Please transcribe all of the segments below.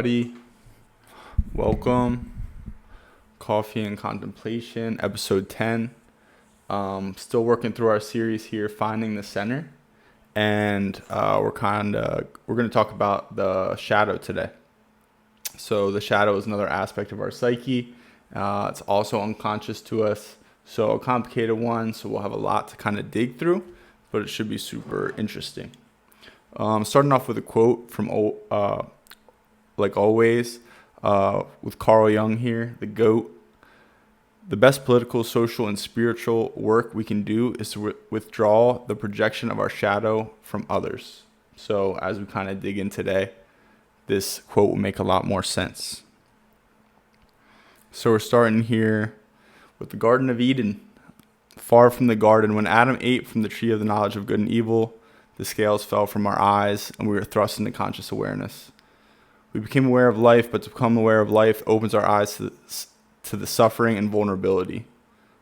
everybody. Welcome. Coffee and Contemplation, episode 10. Still working through our series here, Finding the Center. And we're going to talk about the shadow today. So the shadow is another aspect of our psyche. It's also unconscious to us. So a complicated one, so we'll have a lot to kind of dig through, but it should be super interesting. Starting off with a quote from, like always, with Carl Jung here, the GOAT. The best political, social, and spiritual work we can do is to withdraw the projection of our shadow from others. So as we kind of dig in today, this quote will make a lot more sense. So we're starting here with the Garden of Eden. Far from the garden, when Adam ate from the tree of the knowledge of good and evil, the scales fell from our eyes and we were thrust into conscious awareness. We became aware of life, but to become aware of life opens our eyes to the suffering and vulnerability.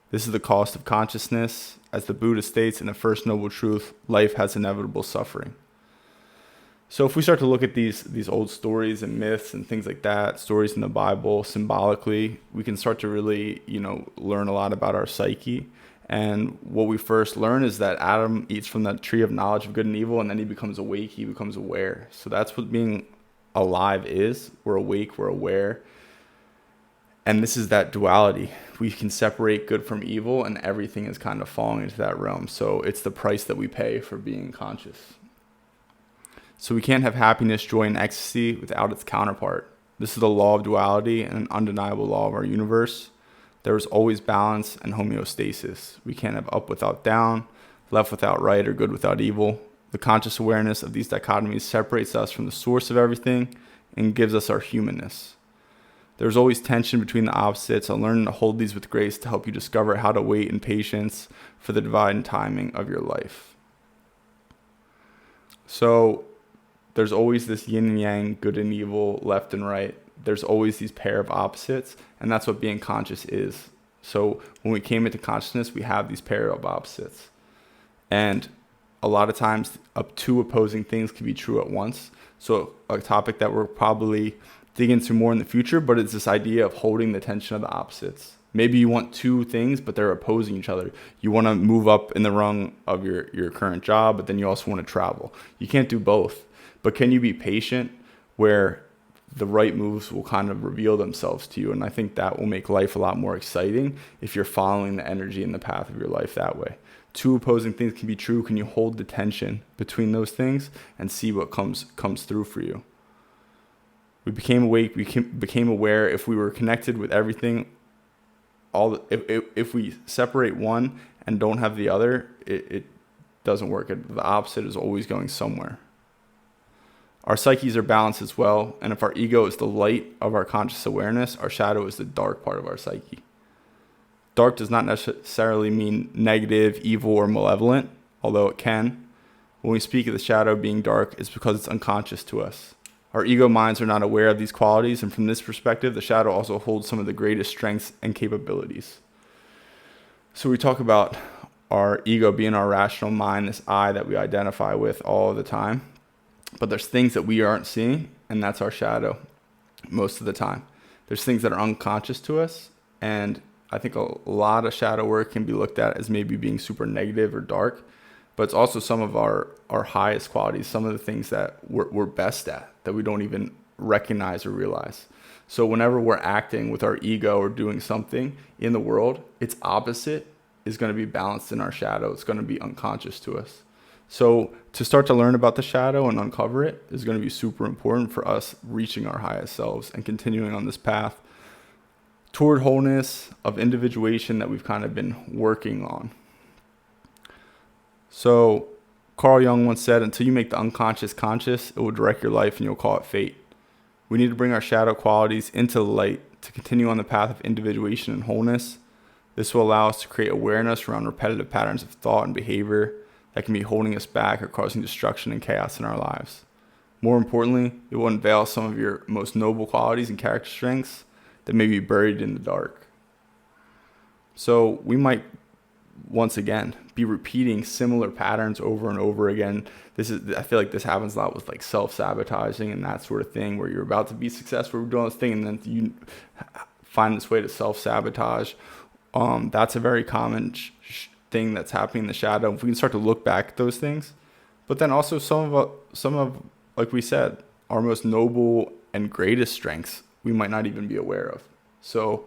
This is the cost of consciousness. As the Buddha states in the First Noble Truth, life has inevitable suffering. So if we start to look at these old stories and myths and things like that, stories in the Bible, symbolically, we can start to really, learn a lot about our psyche. And what we first learn is that Adam eats from the tree of knowledge of good and evil, and then he becomes awake, he becomes aware. So that's what being alive is. We're awake, we're aware. And this is that duality. We can separate good from evil, and everything is kind of falling into that realm. So it's the price that we pay for being conscious. So we can't have happiness, joy, and ecstasy without its counterpart. This is the law of duality and an undeniable law of our universe. There is always balance and homeostasis. We can't have up without down, left without right, or good without evil. The conscious awareness of these dichotomies separates us from the source of everything and gives us our humanness. There's always tension between the opposites, and learning to hold these with grace to help you discover how to wait in patience for the divine timing of your life. So there's always this yin and yang, good and evil, left and right. There's always these pair of opposites, and that's what being conscious is. So when we came into consciousness, we have these pair of opposites. And a lot of times, up two opposing things can be true at once. So a topic that we're probably dig into more in the future, but it's this idea of holding the tension of the opposites. Maybe you want two things, but they're opposing each other. You want to move up in the rung of your current job, but then you also want to travel. You can't do both. But can you be patient where the right moves will kind of reveal themselves to you? And I think that will make life a lot more exciting if you're following the energy and the path of your life that way. Two opposing things can be true. Can you hold the tension between those things and see what comes through for you? We became awake, we became aware. If we were connected with everything, if we separate one and don't have the other, it doesn't work. The opposite is always going somewhere. Our psyches are balanced as well, and if our ego is the light of our conscious awareness, our shadow is the dark part of our psyche. Dark does not necessarily mean negative, evil, or malevolent, although it can. When we speak of the shadow being dark, it's because it's unconscious to us. Our ego minds are not aware of these qualities, and from this perspective, the shadow also holds some of the greatest strengths and capabilities. So we talk about our ego being our rational mind, this I that we identify with all of the time. But there's things that we aren't seeing, and that's our shadow most of the time. There's things that are unconscious to us, and I think a lot of shadow work can be looked at as maybe being super negative or dark, but it's also some of our highest qualities, some of the things that we're best at that we don't even recognize or realize. So whenever we're acting with our ego or doing something in the world, its opposite is going to be balanced in our shadow. It's going to be unconscious to us. So to start to learn about the shadow and uncover it is going to be super important for us reaching our highest selves and continuing on this path toward wholeness of individuation that we've kind of been working on. So Carl Jung once said, until you make the unconscious conscious, it will direct your life and you'll call it fate. We need to bring our shadow qualities into the light to continue on the path of individuation and wholeness. This will allow us to create awareness around repetitive patterns of thought and behavior that can be holding us back or causing destruction and chaos in our lives. More importantly, it will unveil some of your most noble qualities and character strengths that may be buried in the dark. So we might once again, be repeating similar patterns over and over again. I feel like this happens a lot with like self-sabotaging and that sort of thing, where you're about to be successful, we're doing this thing, and then you find this way to self-sabotage. That's a very common thing that's happening in the shadow. If we can start to look back at those things, but then also some of, like we said, our most noble and greatest strengths, we might not even be aware of. So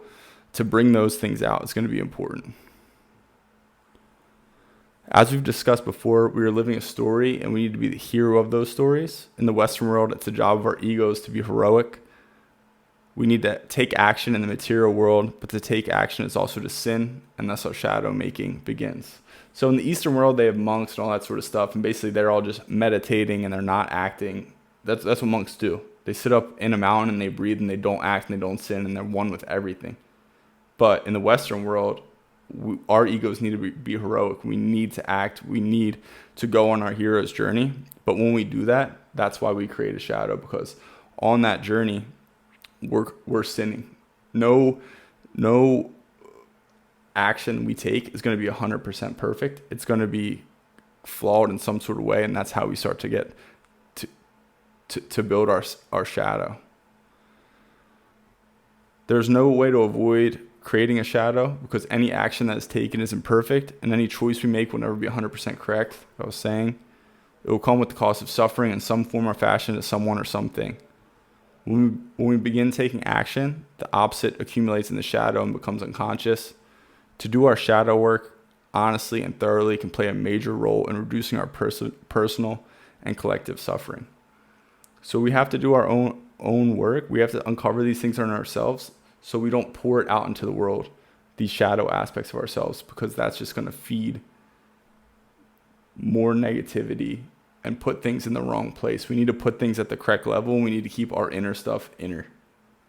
to bring those things out is going to be important. As we've discussed before, we are living a story and we need to be the hero of those stories. In the Western world, it's the job of our egos to be heroic. We need to take action in the material world, but to take action is also to sin, and that's how shadow making begins. So in the Eastern world, they have monks and all that sort of stuff, and basically they're all just meditating and they're not acting. That's what monks do. They sit up in a mountain and they breathe and they don't act and they don't sin, and they're one with everything. But in the Western world, our egos need to be heroic. We need to act. We need to go on our hero's journey. But when we do that, that's why we create a shadow, because on that journey, we're sinning. No action we take is going to be 100% perfect. It's going to be flawed in some sort of way, and that's how we start to get to build our shadow. There's no way to avoid creating a shadow, because any action that is taken isn't perfect, and any choice we make will never be 100% correct. Like I was saying, it will come with the cost of suffering in some form or fashion to someone or something. When we begin taking action, the opposite accumulates in the shadow and becomes unconscious. To do our shadow work honestly and thoroughly can play a major role in reducing our personal and collective suffering. So we have to do our own work. We have to uncover these things in ourselves, so we don't pour it out into the world, these shadow aspects of ourselves, because that's just going to feed more negativity and put things in the wrong place. We need to put things at the correct level, and we need to keep our inner stuff inner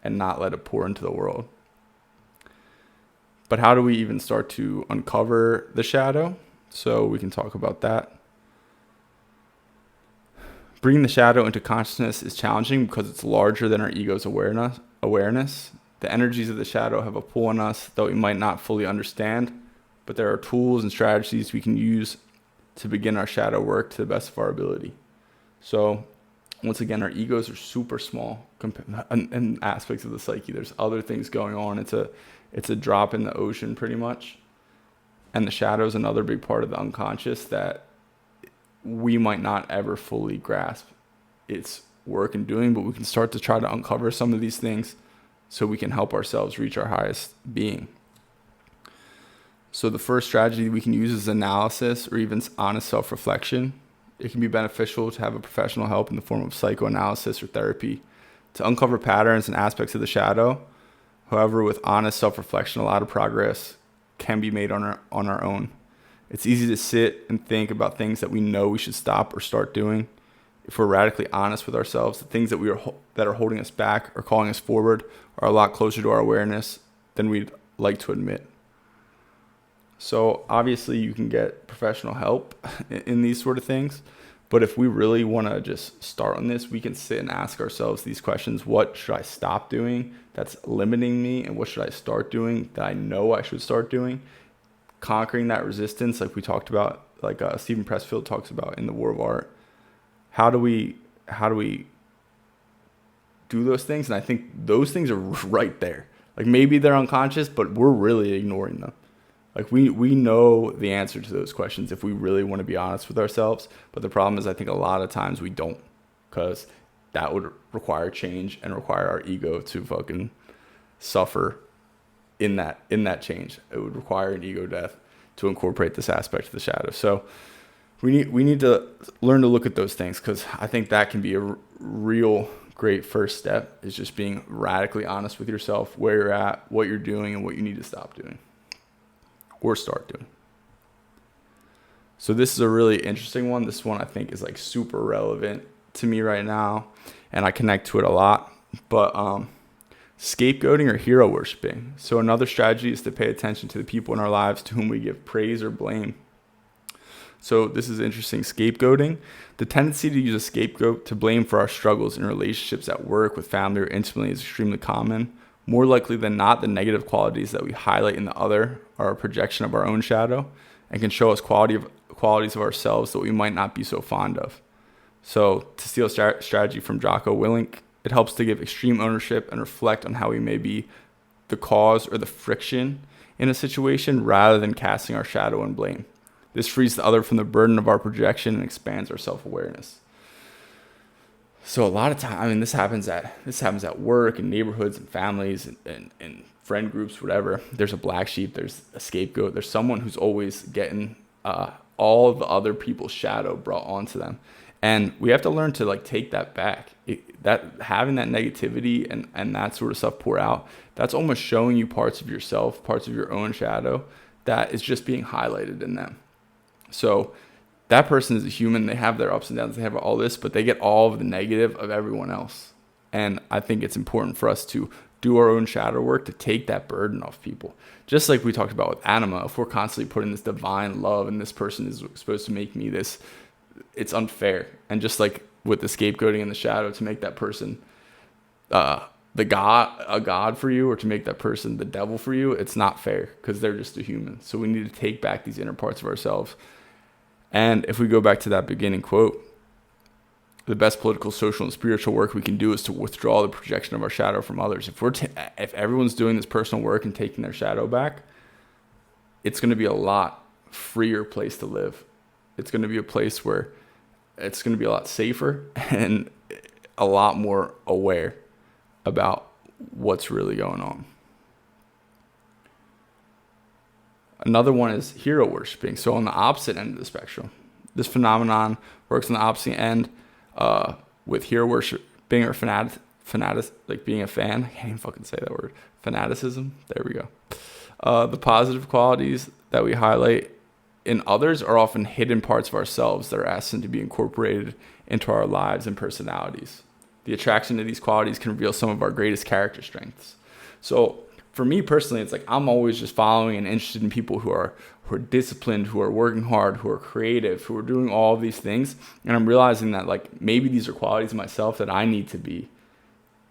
and not let it pour into the world. But how do we even start to uncover the shadow? So we can talk about that. Bringing the shadow into consciousness is challenging because it's larger than our ego's awareness. The energies of the shadow have a pull on us that we might not fully understand, but there are tools and strategies we can use to begin our shadow work to the best of our ability. So once again, our egos are super small in aspects of the psyche. There's other things going on. It's a drop in the ocean pretty much. And the shadow is another big part of the unconscious that we might not ever fully grasp its work in doing, but we can start to try to uncover some of these things so we can help ourselves reach our highest being. So the first strategy we can use is analysis, or even honest self-reflection. It can be beneficial to have a professional help in the form of psychoanalysis or therapy to uncover patterns and aspects of the shadow. However, with honest self-reflection, a lot of progress can be made on our own. It's easy to sit and think about things that we know we should stop or start doing. If we're radically honest with ourselves, the things that are holding us back or calling us forward are a lot closer to our awareness than we'd like to admit. So obviously you can get professional help in these sort of things, but if we really want to just start on this, we can sit and ask ourselves these questions. What should I stop doing that's limiting me, and what should I start doing that I know I should start doing? Conquering that resistance, like we talked about, like Stephen Pressfield talks about in The War of Art. How do we do those things? And I think those things are right there. Like maybe they're unconscious, but we're really ignoring them. Like we know the answer to those questions if we really want to be honest with ourselves. But the problem is I think a lot of times we don't, because that would require change and require our ego to fucking suffer in that change. It would require an ego death to incorporate this aspect of the shadow. So we need to learn to look at those things, because I think that can be a real great first step, is just being radically honest with yourself, where you're at, what you're doing, and what you need to stop doing or start doing. So this is a really interesting one. This one I think is like super relevant to me right now, and I connect to it a lot. But scapegoating or hero worshiping. So another strategy is to pay attention to the people in our lives to whom we give praise or blame. So this is interesting. Scapegoating. The tendency to use a scapegoat to blame for our struggles in relationships at work, with family, or intimately is extremely common. More likely than not, the negative qualities that we highlight in the other are a projection of our own shadow. and can show us qualities of ourselves that we might not be so fond of. So to steal strategy from Jocko Willink, it helps to give extreme ownership and reflect on how we may be the cause or the friction in a situation rather than casting our shadow and blame. This frees the other from the burden of our projection and expands our self-awareness. So a lot of time, this happens at work and neighborhoods and families and friend groups, whatever. There's a black sheep, there's a scapegoat, there's someone who's always getting all the other people's shadow brought onto them. And we have to learn to take that back. That having that negativity and that sort of stuff pour out, that's almost showing you parts of yourself, parts of your own shadow that is just being highlighted in them. So that person is a human. They have their ups and downs. They have all this, but they get all of the negative of everyone else. And I think it's important for us to do our own shadow work to take that burden off people. Just like we talked about with anima, if we're constantly putting this divine love and this person is supposed to make me this, it's unfair. And just like with the scapegoating and the shadow, to make that person a god for you, or to make that person the devil for you, it's not fair because they're just a human. So we need to take back these inner parts of ourselves. And if we go back to that beginning quote, the best political, social, and spiritual work we can do is to withdraw the projection of our shadow from others. If everyone's doing this personal work and taking their shadow back, it's going to be a lot freer place to live. It's going to be a place where it's going to be a lot safer and a lot more aware about what's really going on. Another one is hero worshiping. So on the opposite end of the spectrum, this phenomenon works on the opposite end with hero worshiping or like being a fan. I can't even fucking say that word. Fanaticism. There we go. The positive qualities that we highlight in others are often hidden parts of ourselves that are asking to be incorporated into our lives and personalities. The attraction to these qualities can reveal some of our greatest character strengths. So for me personally, it's like I'm always just following and interested in people who are disciplined, who are working hard, who are creative, who are doing all of these things. And I'm realizing that maybe these are qualities of myself that I need to be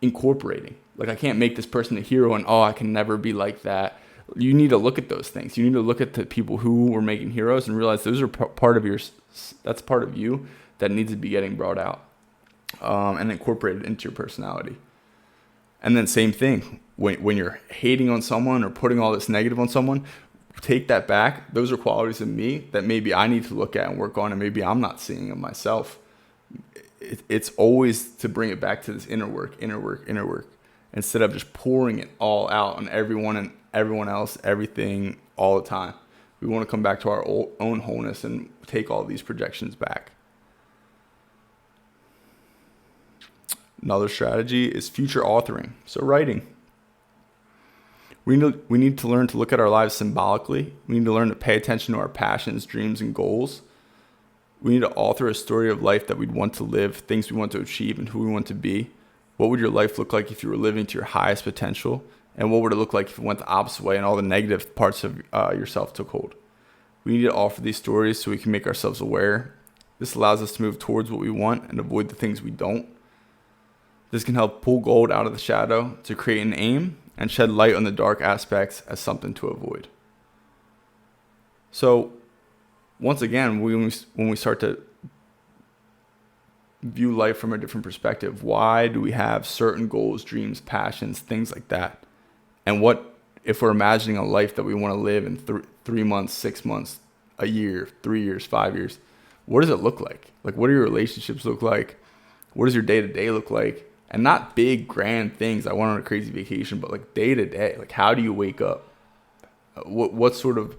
incorporating. I can't make this person a hero and I can never be like that. You need to look at those things. You need to look at the people who were making heroes and realize those are part of that's part of you that needs to be getting brought out and incorporated into your personality. And then same thing, when you're hating on someone or putting all this negative on someone, take that back. Those are qualities of me that maybe I need to look at and work on, and maybe I'm not seeing in myself. It's always to bring it back to this inner work, instead of just pouring it all out on everyone and everyone else, everything, all the time. We want to come back to our own wholeness and take all these projections back. Another strategy is future authoring. So writing. We need to learn to look at our lives symbolically. We need to learn to pay attention to our passions, dreams, and goals. We need to author a story of life that we'd want to live, things we want to achieve, and who we want to be. What would your life look like if you were living to your highest potential? And what would it look like if it went the opposite way and all the negative parts of yourself took hold? We need to offer these stories so we can make ourselves aware. This allows us to move towards what we want and avoid the things we don't. This can help pull gold out of the shadow to create an aim and shed light on the dark aspects as something to avoid. So, once again, when we start to view life from a different perspective, why do we have certain goals, dreams, passions, things like that? And what if we're imagining a life that we want to live in 3 months, 6 months, a year, 3 years, 5 years? What does it look like? What do your relationships look like? What does your day-to-day look like? And not big, grand things. I went on a crazy vacation, but day-to-day. How do you wake up? What sort of,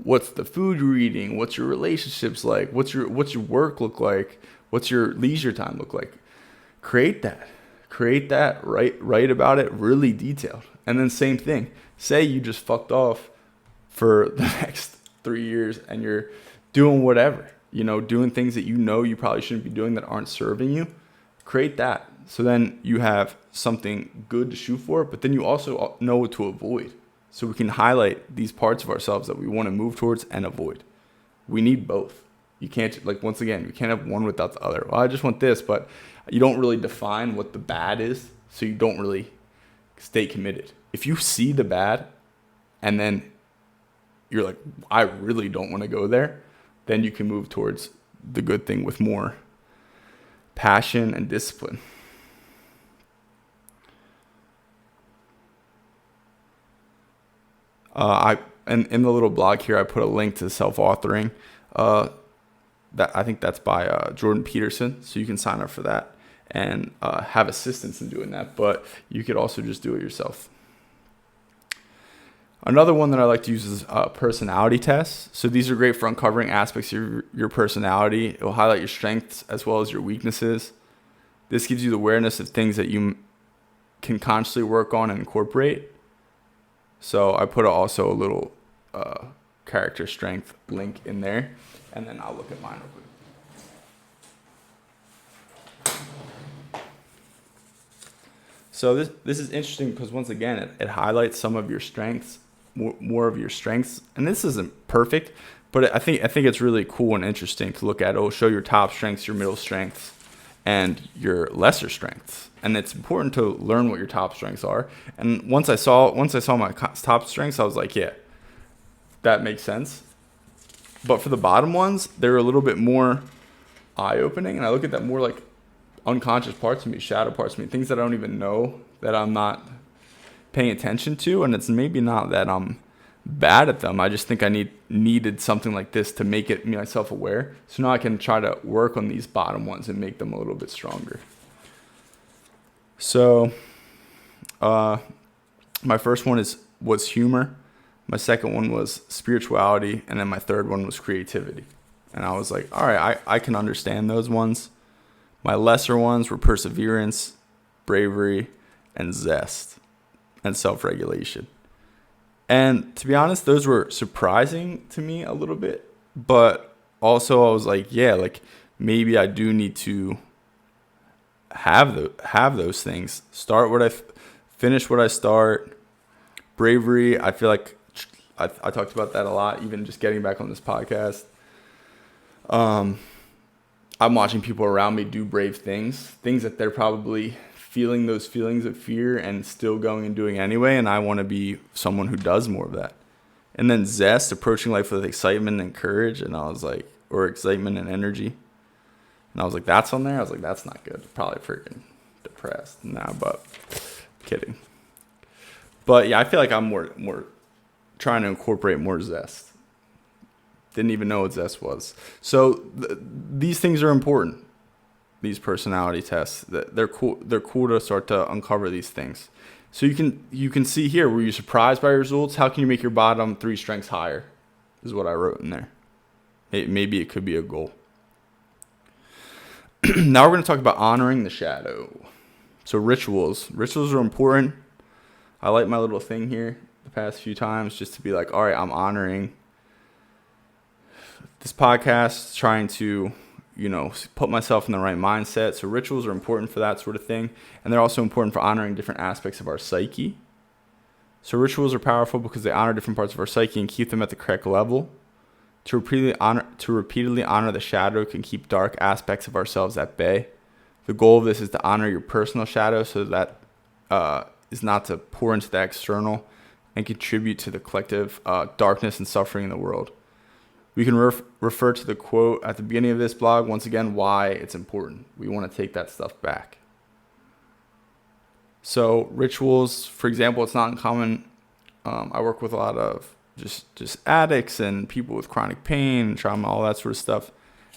what's the food you're eating? What's your relationships like? What's your work look like? What's your leisure time look like? Create that. Write about it, really detailed. And then same thing. Say you just fucked off for the next 3 years and you're doing whatever, doing things that you probably shouldn't be doing that aren't serving you. Create that. So then you have something good to shoot for, but then you also know what to avoid. So we can highlight these parts of ourselves that we want to move towards and avoid. We need both. You can't, once again, you can't have one without the other. Well, I just want this, but you don't really define what the bad is, so you don't really stay committed. If you see the bad and then you're like, I really don't want to go there, then you can move towards the good thing with more passion and discipline. In the little blog here, I put a link to self-authoring. That I think that's by Jordan Peterson, so you can sign up for that and have assistance in doing that. But you could also just do it yourself. Another one that I like to use is personality tests. So these are great for uncovering aspects of your personality. It will highlight your strengths as well as your weaknesses. This gives you the awareness of things that you can consciously work on and incorporate. So I put also a little character strength link in there, and then I'll look at mine real quick. So this is interesting because once again, it highlights some of your strengths, more of your strengths, and this isn't perfect, but I think it's really cool and interesting to look at. It'll show your top strengths, your middle strengths, and your lesser strengths. And it's important to learn what your top strengths are. And once I saw my top strengths, I was like, yeah, that makes sense. But for the bottom ones, they're a little bit more eye-opening, and I look at that more like unconscious parts of me, shadow parts of me, things that I don't even know, that I'm not paying attention to. And it's maybe not that I'm bad at them. I just think I needed something like this to make it myself aware. So now I can try to work on these bottom ones and make them a little bit stronger. So my first one was humor. My second one was spirituality. And then my third one was creativity. And I was like, all right, I can understand those ones. My lesser ones were perseverance, bravery, and zest, and self-regulation. And to be honest, those were surprising to me a little bit. But also I was like, yeah, like maybe I do need to have those things. Finish what I start. Bravery, I feel like I talked about that a lot, even just getting back on this podcast. I'm watching people around me do brave things that they're probably feeling those feelings of fear and still going and doing anyway. And I want to be someone who does more of that. And then zest, approaching life with excitement and courage. And I was like, or excitement and energy. And I was like, that's on there. I was like, that's not good. Probably freaking depressed. Nah, but kidding. But yeah, I feel like I'm more trying to incorporate more zest. Didn't even know what zest was. So these things are important. These personality tests, they're cool. They're cool to start to uncover these things. So you can see here, were you surprised by your results? How can you make your bottom 3 strengths higher? Is what I wrote in there. Maybe it could be a goal. Now we're going to talk about honoring the shadow. So rituals are important. I like my little thing here the past few times just to be like, all right, I'm honoring this podcast, trying to, put myself in the right mindset. So rituals are important for that sort of thing. And they're also important for honoring different aspects of our psyche. So rituals are powerful because they honor different parts of our psyche and keep them at the correct level. To repeatedly honor the shadow can keep dark aspects of ourselves at bay. The goal of this is to honor your personal shadow so that is not to pour into the external and contribute to the collective darkness and suffering in the world. We can refer to the quote at the beginning of this blog, once again, why it's important. We want to take that stuff back. So rituals, for example, it's not uncommon. I work with a lot of just addicts and people with chronic pain and trauma, all that sort of stuff.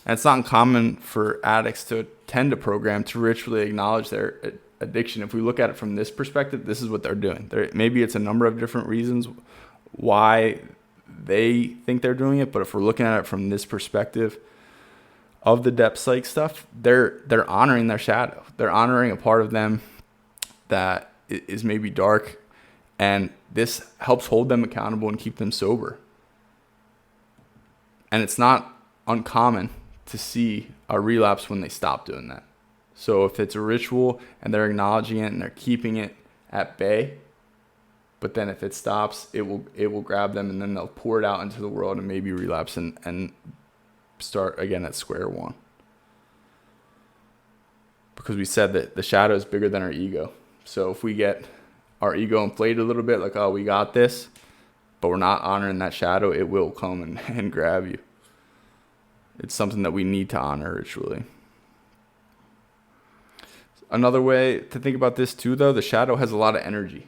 And it's not uncommon for addicts to attend a program to ritually acknowledge their addiction. If we look at it from this perspective, this is what they're doing. Maybe it's a number of different reasons why they think they're doing it, but if we're looking at it from this perspective of the depth psych stuff, they're honoring their shadow. They're honoring a part of them that is maybe dark, and this helps hold them accountable and keep them sober. And it's not uncommon to see a relapse when they stop doing that. So if it's a ritual and they're acknowledging it and they're keeping it at bay, but then if it stops, it will grab them, and then they'll pour it out into the world and maybe relapse and start again at square one. Because we said that the shadow is bigger than our ego. So if we get our ego inflated a little bit, like, oh, we got this, but we're not honoring that shadow, it will come and grab you. It's something that we need to honor ritually. Another way to think about this too, though, the shadow has a lot of energy.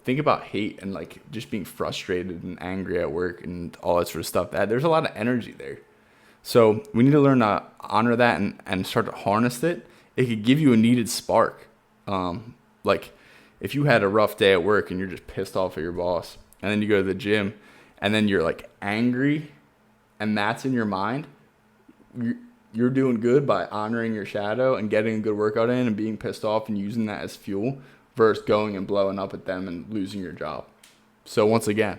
Think about hate and like just being frustrated and angry at work and all that sort of stuff. There's a lot of energy there. So we need to learn to honor that and start to harness it. It could give you a needed spark. Like if you had a rough day at work and you're just pissed off at your boss, and then you go to the gym and then you're like angry and that's in your mind, you're doing good by honoring your shadow and getting a good workout in and being pissed off and using that as fuel versus going and blowing up at them and losing your job. So once again,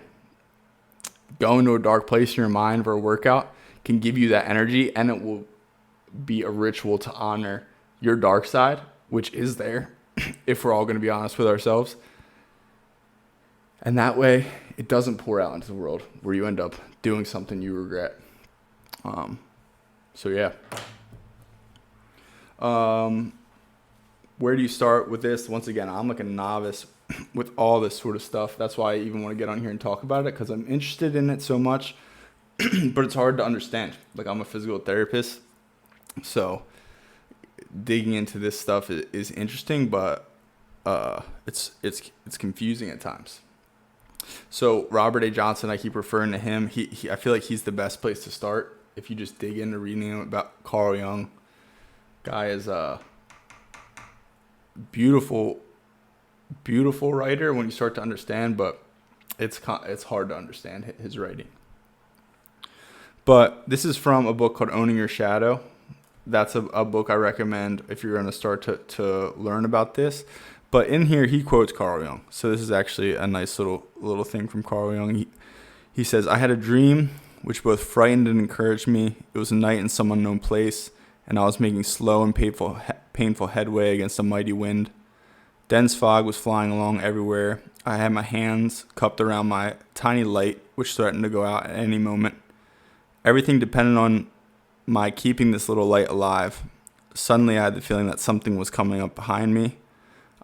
going to a dark place in your mind for a workout can give you that energy, and it will be a ritual to honor your dark side, which is there, if we're all going to be honest with ourselves. And that way, it doesn't pour out into the world where you end up doing something you regret. So yeah. Where do you start with this? Once again, I'm like a novice with all this sort of stuff. That's why I even want to get on here and talk about it, because I'm interested in it so much, but it's hard to understand. Like, I'm a physical therapist, so digging into this stuff is interesting, but it's confusing at times. So Robert A. Johnson, I keep referring to him. He I feel like he's the best place to start if you just dig into reading about Carl Jung. Guy is a beautiful writer when you start to understand, but it's hard to understand his writing. But this is from a book called Owning Your Shadow. That's a book I recommend if you're going to start to learn about this. But in here, he quotes Carl Jung. So this is actually a nice little thing from Carl Jung. He says, "I had a dream which both frightened and encouraged me. It was a night in some unknown place, and I was making slow and painful headway against a mighty wind. Dense fog was flying along everywhere. I had my hands cupped around my tiny light, which threatened to go out at any moment. Everything depended on my keeping this little light alive. Suddenly, I had the feeling that something was coming up behind me.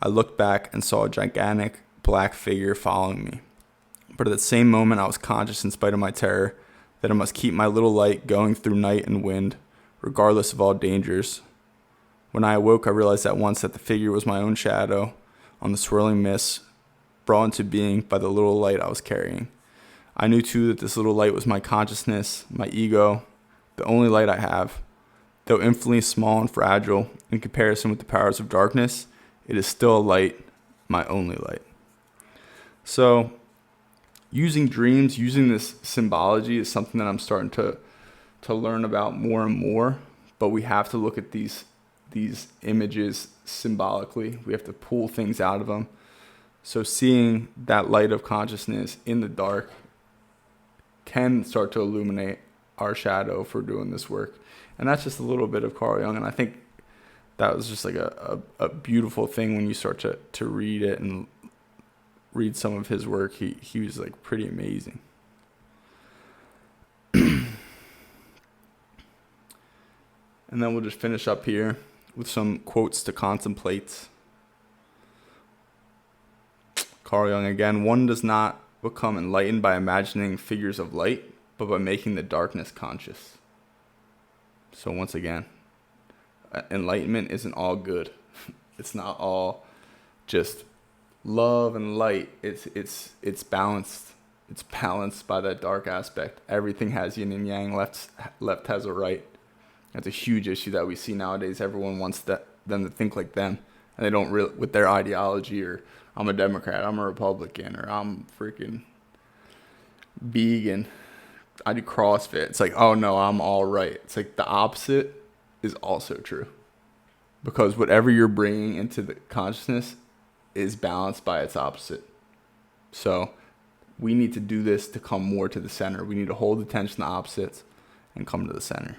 I looked back and saw a gigantic black figure following me. But at the same moment, I was conscious, in spite of my terror, that I must keep my little light going through night and wind, regardless of all dangers. When I awoke, I realized at once that the figure was my own shadow on the swirling mist, brought into being by the little light I was carrying. I knew too that this little light was my consciousness, my ego, the only light I have. Though infinitely small and fragile in comparison with the powers of darkness, it is still a light, my only light." So, using dreams, using this symbology is something that I'm starting to learn about more and more. But we have to look at these images symbolically. We have to pull things out of them. So seeing that light of consciousness in the dark can start to illuminate our shadow for doing this work. And that's just a little bit of Carl Jung. And I think that was just like a beautiful thing when you start to read it and read some of his work. He was like pretty amazing. And then we'll just finish up here with some quotes to contemplate. Carl Jung again, "One does not become enlightened by imagining figures of light, but by making the darkness conscious." So once again, enlightenment isn't all good. It's not all just love and light. It's balanced. It's balanced by that dark aspect. Everything has yin and yang. Left has a right. That's a huge issue that we see nowadays. Everyone wants them to think like them, and they don't really, with their ideology, or I'm a Democrat, I'm a Republican, or I'm freaking vegan, I do CrossFit. It's like, oh no, I'm all right. It's like the opposite is also true, because whatever you're bringing into the consciousness is balanced by its opposite. So we need to do this to come more to the center. We need to hold attention to opposites and come to the center.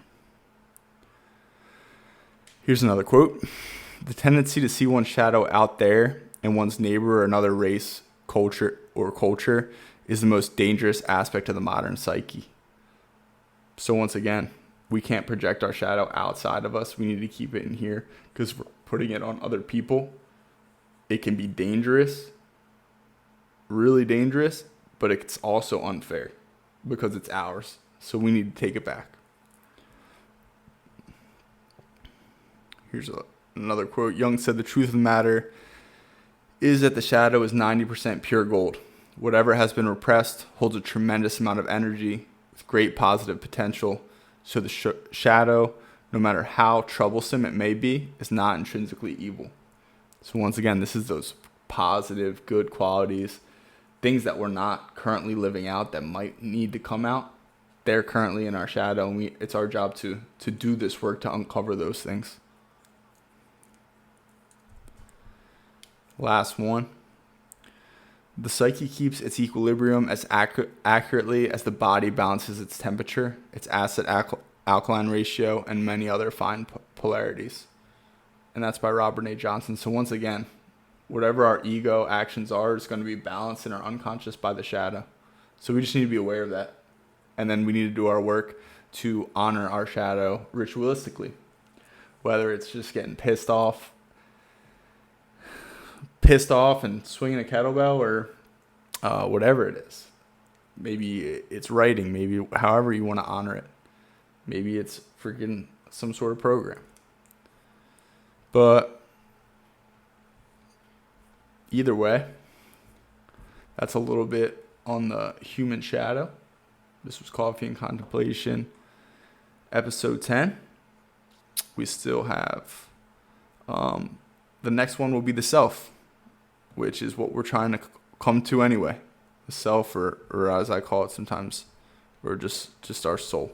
Here's another quote. "The tendency to see one's shadow out there in one's neighbor or another race, culture is the most dangerous aspect of the modern psyche." So once again, we can't project our shadow outside of us. We need to keep it in here, because we're putting it on other people. It can be dangerous, really dangerous, but it's also unfair because it's ours. So we need to take it back. Here's another quote. Jung said, "The truth of the matter is that the shadow is 90% pure gold. Whatever has been repressed holds a tremendous amount of energy with great positive potential. So the shadow, no matter how troublesome it may be, is not intrinsically evil." So once again, this is those positive, good qualities, things that we're not currently living out that might need to come out. They're currently in our shadow, and it's our job to do this work to uncover those things. Last one. The psyche keeps its equilibrium as accurately as the body balances its temperature, its acid-alkaline ratio, and many other fine polarities. And that's by Robert A. Johnson. So once again, whatever our ego actions are is going to be balanced in our unconscious by the shadow. So we just need to be aware of that. And then we need to do our work to honor our shadow ritualistically. Whether it's just getting pissed off and swinging a kettlebell, or whatever it is. Maybe it's writing, maybe however you want to honor it. Maybe it's freaking some sort of program. But either way, that's a little bit on the human shadow. This was Coffee and Contemplation, episode 10. We still have the next one will be the self, which is what we're trying to come to anyway. The self, or as I call it sometimes, or just our soul.